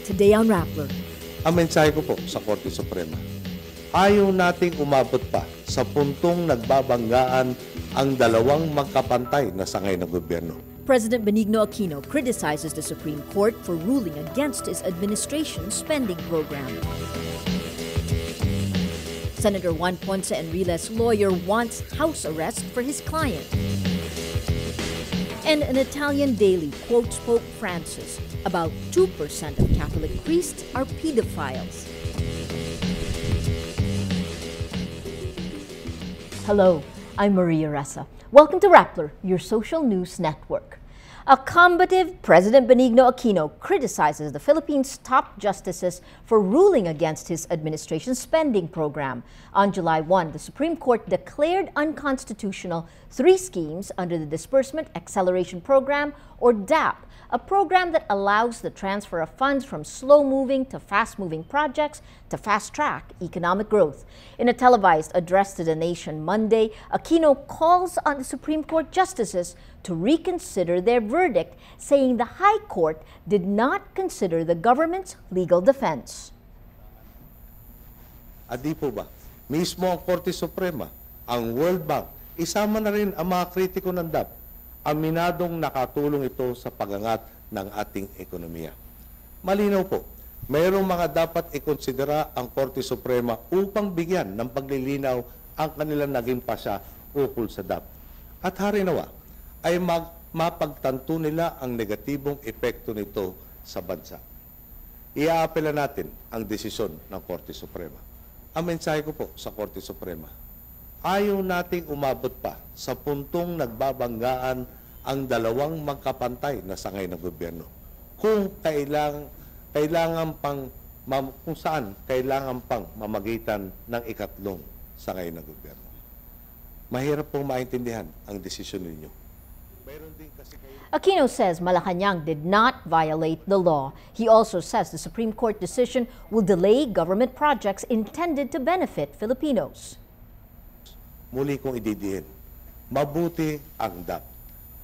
Today on Rappler. Ang mensahe ko po sa Korte Suprema, ayaw nating umabot pa sa puntong nagbabanggaan ang dalawang magkapantay na sangay ng gobyerno. President Benigno Aquino criticizes the Supreme Court for ruling against his administration's spending program. Senator Juan Ponce Enrile's lawyer wants house arrest for his client. And an Italian daily quotes Pope Francis. About 2% of Catholic priests are pedophiles. Hello, I'm Maria Ressa. Welcome to Rappler, your social news network. A combative President Benigno Aquino criticizes the Philippines' top justices for ruling against his administration's spending program. On July 1, the Supreme Court declared unconstitutional 3 schemes under the Disbursement Acceleration Program, or DAP, a program that allows the transfer of funds from slow-moving to fast-moving projects to fast-track economic growth. In a televised address to the nation Monday, Aquino calls on the Supreme Court justices to reconsider their verdict, saying the High Court did not consider the government's legal defense. Adi po ba? Mismo ang Korte Suprema, ang World Bank, isama na rin ang mga kritiko ng DAP. Aminadong nakatulong ito sa pagangat ng ating ekonomiya. Malinaw po, mayroong mga dapat ikonsidera ang Korte Suprema upang bigyan ng paglilinaw ang kanilang naging pasya ukol sa DAP. At harinawa ay mapagtanto nila ang negatibong epekto nito sa bansa. Iaapela natin ang desisyon ng Korte Suprema. Ang mensahe ko po sa Korte Suprema, ayaw nating umabot pa sa puntong nagbabanggaan ang dalawang magkapantay na sangay ng gobyerno. Kung saan kailangan pang mamagitan ng ikatlong sangay ng gobyerno. Mahirap pong maintindihan ang desisyon ninyo. Aquino says Malacanang did not violate the law. He also says the Supreme Court decision will delay government projects intended to benefit Filipinos. Muli kong ididiin, mabuti ang DAP.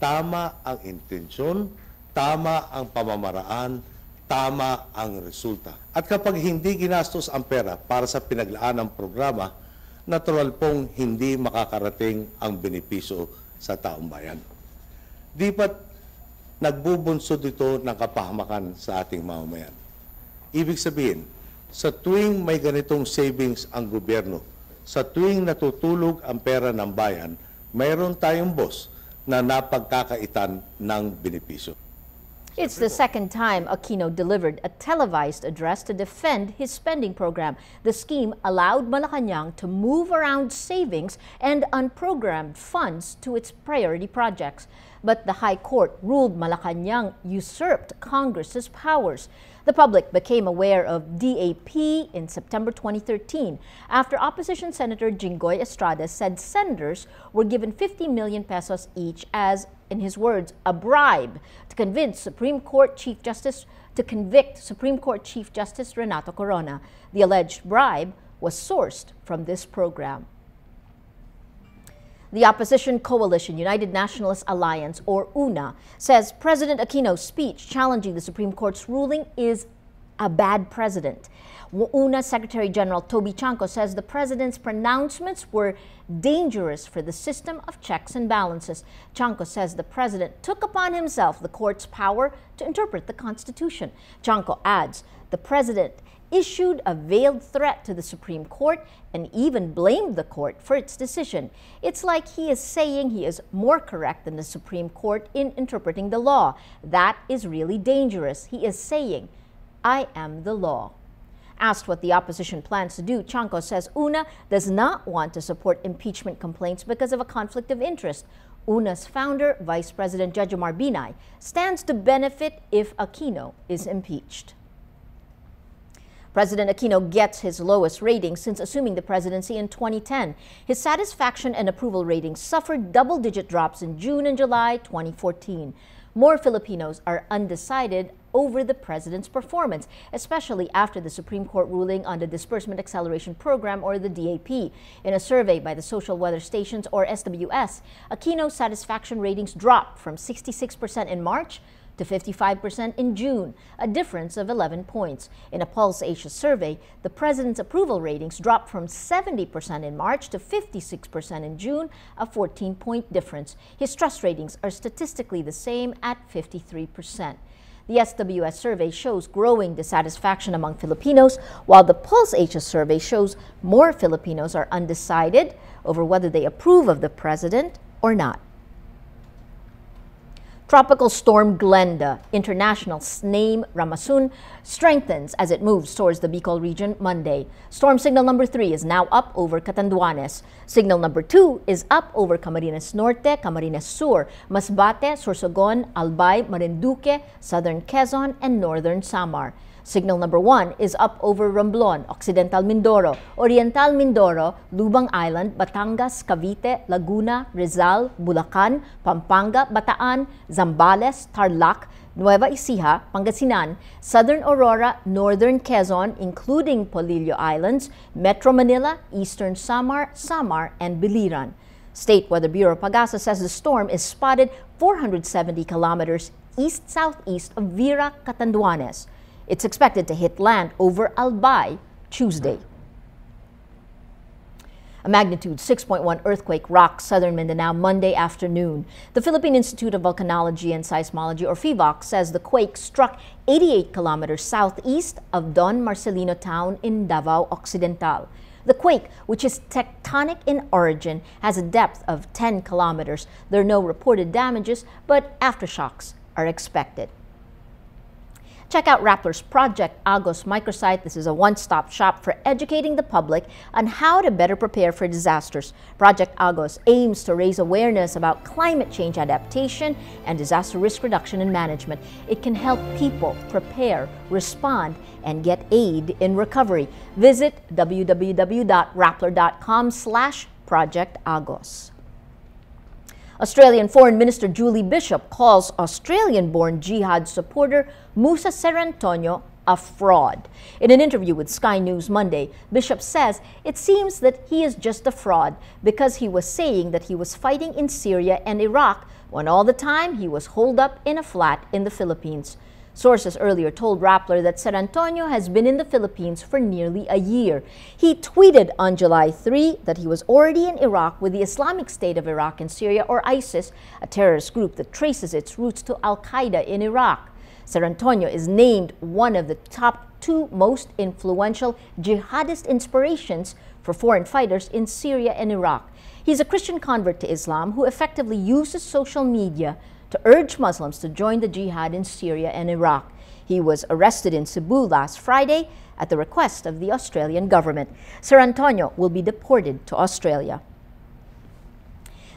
Tama ang intensyon, tama ang pamamaraan, tama ang resulta. At kapag hindi ginastos ang pera para sa pinaglaan ng programa, natural pong hindi makakarating ang benepisyo sa taong bayan. Di ba't nagbubunsod ito ng kapahamakan sa ating mamamayan? Ibig sabihin, sa tuwing may ganitong savings ang gobyerno, sa tuwing natutulog ang pera ng bayan, mayroon tayong boss na napagkakaitan ng benepisyo. It's the second time Aquino delivered a televised address to defend his spending program. The scheme allowed Malacanang to move around savings and unprogrammed funds to its priority projects. But the High Court ruled Malacanang usurped Congress's powers. The public became aware of DAP in September 2013 after opposition Senator Jinggoy Estrada said senators were given 50 million pesos each as, in his words, a bribe to convict Supreme Court Chief Justice Renato Corona. The alleged bribe was sourced from this program. The opposition coalition, United Nationalist Alliance, or UNA, says President Aquino's speech challenging the Supreme Court's ruling is a bad precedent. UNA Secretary General Toby Chanco says the president's pronouncements were dangerous for the system of checks and balances. Chanco says the president took upon himself the court's power to interpret the Constitution. Chanco adds the president issued a veiled threat to the Supreme Court and even blamed the court for its decision. It's like he is saying he is more correct than the Supreme Court in interpreting the law. That is really dangerous. He is saying, I am the law. Asked what the opposition plans to do, Chanco says UNA does not want to support impeachment complaints because of a conflict of interest. UNA's founder, Vice President Jejomar Binay, stands to benefit if Aquino is impeached. President Aquino gets his lowest rating since assuming the presidency in 2010. His satisfaction and approval ratings suffered double-digit drops in June and July 2014. More Filipinos are undecided over the president's performance, especially after the Supreme Court ruling on the Disbursement Acceleration Program, or the DAP. In a survey by the Social Weather Stations, or SWS, Aquino's satisfaction ratings dropped from 66% in March to 55% in June, a difference of 11 points. In a Pulse Asia survey, the president's approval ratings dropped from 70% in March to 56% in June, a 14-point difference. His trust ratings are statistically the same at 53%. The SWS survey shows growing dissatisfaction among Filipinos, while the Pulse Asia survey shows more Filipinos are undecided over whether they approve of the president or not. Tropical storm Glenda, International's name Ramasun, strengthens as it moves towards the Bicol region Monday. Storm signal number 3 is now up over Catanduanes. Signal number 2 is up over Camarines Norte, Camarines Sur, Masbate, Sorsogon, Albay, Marinduque, Southern Quezon, and Northern Samar. Signal number 1 is up over Romblon, Occidental Mindoro, Oriental Mindoro, Lubang Island, Batangas, Cavite, Laguna, Rizal, Bulacan, Pampanga, Bataan, Zambales, Tarlac, Nueva Ecija, Pangasinan, Southern Aurora, Northern Quezon, including Polillo Islands, Metro Manila, Eastern Samar, and Biliran. State Weather Bureau Pagasa says the storm is spotted 470 kilometers east-southeast of Vera, Catanduanes. It's expected to hit land over Albay Tuesday. A magnitude 6.1 earthquake rocks southern Mindanao Monday afternoon. The Philippine Institute of Volcanology and Seismology, or PHIVOC, says the quake struck 88 kilometers southeast of Don Marcelino town in Davao Occidental. The quake, which is tectonic in origin, has a depth of 10 kilometers. There are no reported damages, but aftershocks are expected. Check out Rappler's Project AOS microsite. This is a one-stop shop for educating the public on how to better prepare for disasters. Project AOS aims to raise awareness about climate change adaptation and disaster risk reduction and management. It can help people prepare, respond, and get aid in recovery. Visit www.rappler.com/Project AOS. Australian Foreign Minister Julie Bishop calls Australian-born jihad supporter Musa Serantonio a fraud. In an interview with Sky News Monday, Bishop says it seems that he is just a fraud because he was saying that he was fighting in Syria and Iraq when all the time he was holed up in a flat in the Philippines. Sources earlier told Rappler that Serantonio has been in the Philippines for nearly a year. He tweeted on July 3 that he was already in Iraq with the Islamic State of Iraq and Syria, or ISIS, a terrorist group that traces its roots to Al-Qaeda in Iraq. Serantonio is named one of the top 2 most influential jihadist inspirations for foreign fighters in Syria and Iraq. He's a Christian convert to Islam who effectively uses social media to urge Muslims to join the jihad in Syria and Iraq. He was arrested in Cebu last Friday at the request of the Australian government. Serantonio will be deported to Australia.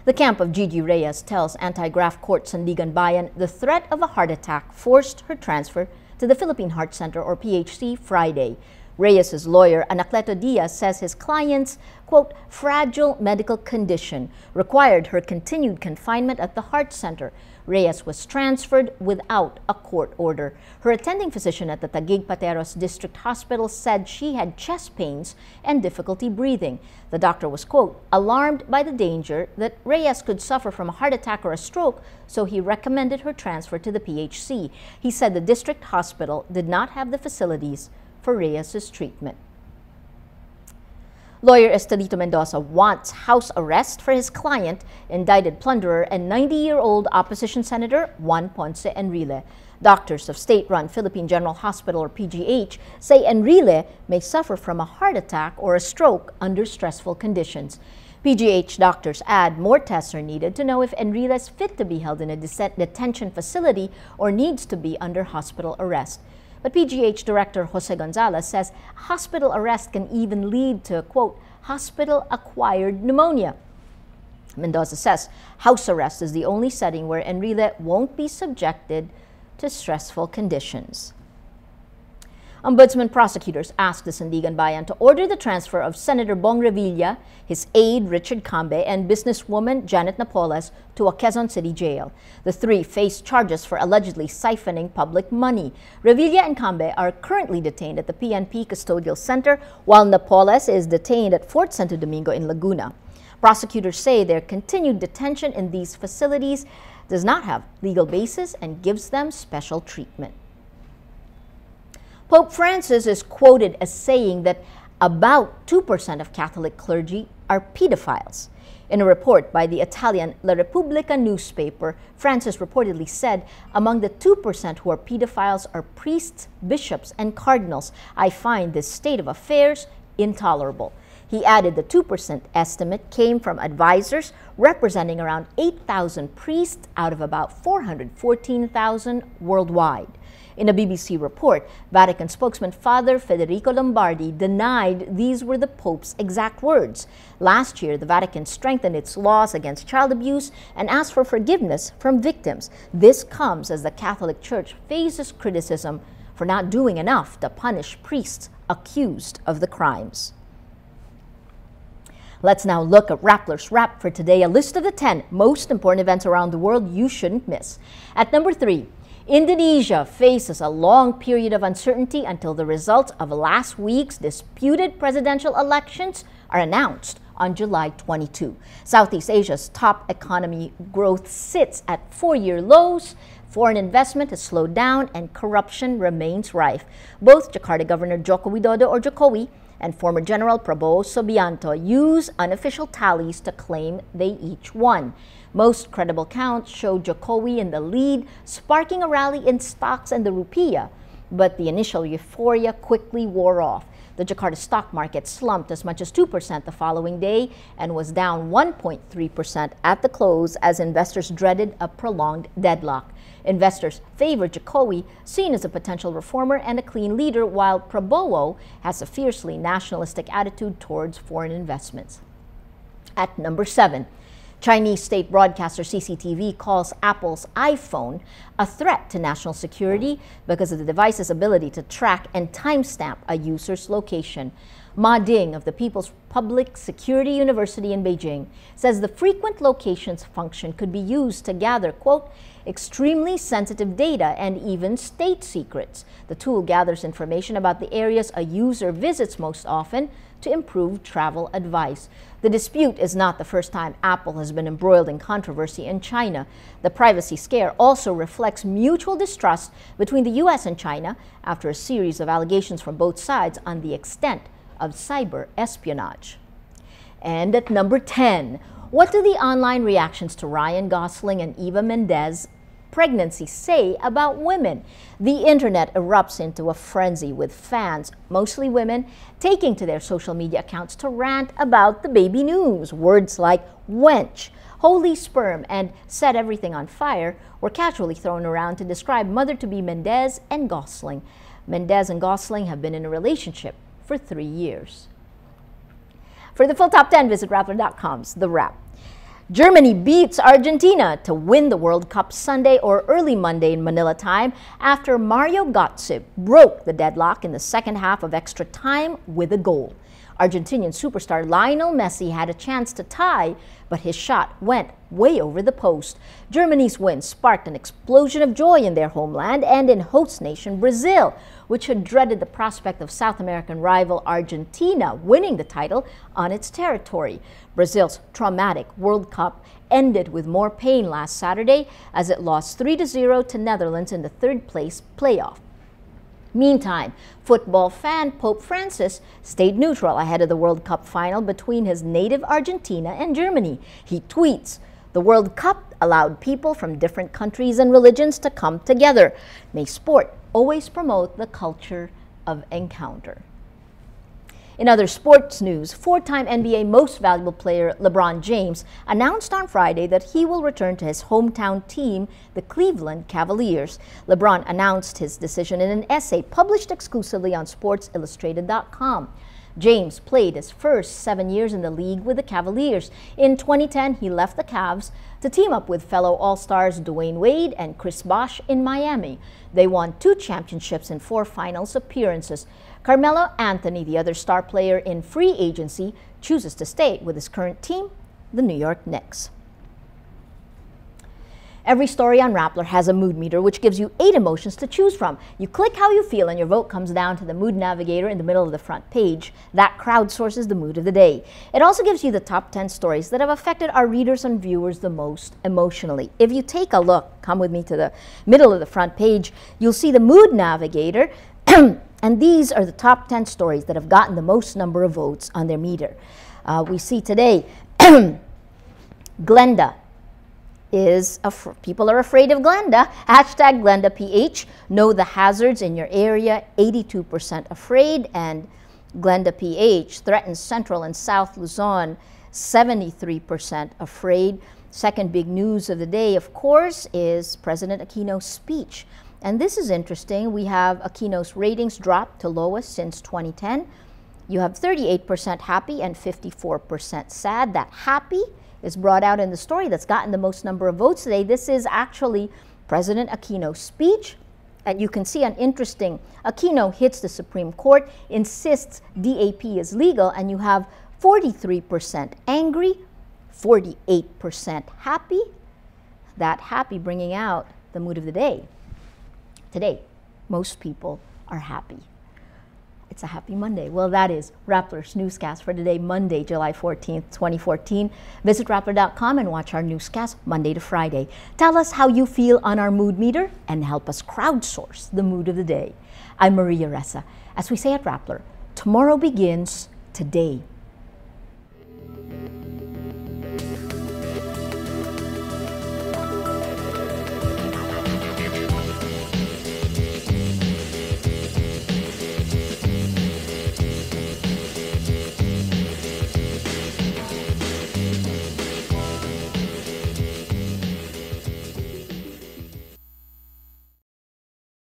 The camp of Gigi Reyes tells anti-graft court Sandigan Bayan the threat of a heart attack forced her transfer to the Philippine Heart Center, or PHC, Friday. Reyes' lawyer, Anacleto Diaz, says his client's, quote, fragile medical condition required her continued confinement at the Heart Center. Reyes was transferred without a court order. Her attending physician at the Taguig Pateros District Hospital said she had chest pains and difficulty breathing. The doctor was, quote, alarmed by the danger that Reyes could suffer from a heart attack or a stroke, so he recommended her transfer to the PHC. He said the district hospital did not have the facilities for Reyes' treatment. Lawyer Estelito Mendoza wants house arrest for his client, indicted plunderer and 90-year-old opposition senator Juan Ponce Enrile. Doctors of state-run Philippine General Hospital, or PGH, say Enrile may suffer from a heart attack or a stroke under stressful conditions. PGH doctors add more tests are needed to know if Enrile is fit to be held in a detention facility or needs to be under hospital arrest. But PGH Director Jose Gonzalez says hospital arrest can even lead to, quote, hospital-acquired pneumonia. Mendoza says house arrest is the only setting where Enrile won't be subjected to stressful conditions. Ombudsman prosecutors asked the Sandigan Bayan to order the transfer of Senator Bong Revilla, his aide Richard Cambe, and businesswoman Janet Napoles to a Quezon City jail. The 3 face charges for allegedly siphoning public money. Revilla and Cambe are currently detained at the PNP Custodial Center, while Napoles is detained at Fort Santo Domingo in Laguna. Prosecutors say their continued detention in these facilities does not have legal basis and gives them special treatment. Pope Francis is quoted as saying that about 2% of Catholic clergy are pedophiles. In a report by the Italian La Repubblica newspaper, Francis reportedly said, "Among the 2% who are pedophiles are priests, bishops, and cardinals. I find this state of affairs intolerable." He added the 2% estimate came from advisors representing around 8,000 priests out of about 414,000 worldwide. In a BBC report, Vatican spokesman Father Federico Lombardi denied these were the Pope's exact words. Last year, the Vatican strengthened its laws against child abuse and asked for forgiveness from victims. This comes as the Catholic Church faces criticism for not doing enough to punish priests accused of the crimes. Let's now look at Rapplers Wrap for today, a list of the 10 most important events around the world you shouldn't miss. At number 3, Indonesia faces a long period of uncertainty until the results of last week's disputed presidential elections are announced on July 22. Southeast Asia's top economy growth sits at 4-year lows. Foreign investment has slowed down and corruption remains rife. Both Jakarta Governor Joko Widodo or Jokowi and former General Prabowo Subianto use unofficial tallies to claim they each won. Most credible counts show Jokowi in the lead, sparking a rally in stocks and the rupiah, but the initial euphoria quickly wore off. The Jakarta stock market slumped as much as 2% the following day and was down 1.3% at the close as investors dreaded a prolonged deadlock. Investors favor Jokowi, seen as a potential reformer and a clean leader, while Prabowo has a fiercely nationalistic attitude towards foreign investments. At number 7, Chinese state broadcaster CCTV calls Apple's iPhone a threat to national security because of the device's ability to track and timestamp a user's location. Ma Ding of the People's Public Security University in Beijing says the frequent locations function could be used to gather, quote, extremely sensitive data and even state secrets. The tool gathers information about the areas a user visits most often to improve travel advice. The dispute is not the first time Apple has been embroiled in controversy in China. The privacy scare also reflects mutual distrust between the U.S. and China after a series of allegations from both sides on the extent of cyber espionage. And at number 10, what do the online reactions to Ryan Gosling and Eva Mendes pregnancy say about women? The internet erupts into a frenzy with fans, mostly women, taking to their social media accounts to rant about the baby news. Words like wench, holy sperm, and set everything on fire were casually thrown around to describe mother-to-be Mendes and Gosling. Mendes and Gosling have been in a relationship for 3 years. For the full top 10, visit Rappler.com's The Wrap. Germany beats Argentina to win the World Cup Sunday or early Monday in Manila time after Mario Götze broke the deadlock in the second half of extra time with a goal. Argentinian superstar Lionel Messi had a chance to tie, but his shot went way over the post. Germany's win sparked an explosion of joy in their homeland and in host nation Brazil, which had dreaded the prospect of South American rival Argentina winning the title on its territory. Brazil's traumatic World Cup ended with more pain last Saturday as it lost 3-0 to Netherlands in the third-place playoff. Meantime, football fan Pope Francis stayed neutral ahead of the World Cup final between his native Argentina and Germany. He tweets, "The World Cup allowed people from different countries and religions to come together. May sport always promote the culture of encounter." In other sports news, 4-time NBA Most Valuable Player LeBron James announced on Friday that he will return to his hometown team, the Cleveland Cavaliers. LeBron announced his decision in an essay published exclusively on SportsIllustrated.com. James played his first 7 years in the league with the Cavaliers. In 2010, he left the Cavs to team up with fellow All-Stars Dwayne Wade and Chris Bosh in Miami. They won 2 championships and 4 finals appearances. Carmelo Anthony, the other star player in free agency, chooses to stay with his current team, the New York Knicks. Every story on Rappler has a mood meter, which gives you 8 emotions to choose from. You click how you feel and your vote comes down to the mood navigator in the middle of the front page. That crowdsources the mood of the day. It also gives you the top 10 stories that have affected our readers and viewers the most emotionally. If you take a look, come with me to the middle of the front page, you'll see the mood navigator, and these are the top 10 stories that have gotten the most number of votes on their meter. We see today, Glenda. People are afraid of Glenda. Hashtag GlendaPH. Know the hazards in your area. 82% afraid. And GlendaPH threatens Central and South Luzon. 73% afraid. Second big news of the day, of course, is President Aquino's speech. And this is interesting. We have Aquino's ratings dropped to lowest since 2010. You have 38% happy and 54% sad. That happy is brought out in the story that's gotten the most number of votes today. This is actually President Aquino's speech. And you can see an interesting, Aquino hits the Supreme Court, insists DAP is legal, and you have 43% angry, 48% happy. That happy bringing out the mood of the day. Today, most people are happy. It's a happy Monday. Well, that is Rappler's Newscast for today, Monday, July 14th, 2014. Visit Rappler.com and watch our newscast Monday to Friday. Tell us how you feel on our mood meter and help us crowdsource the mood of the day. I'm Maria Ressa. As we say at Rappler, tomorrow begins today.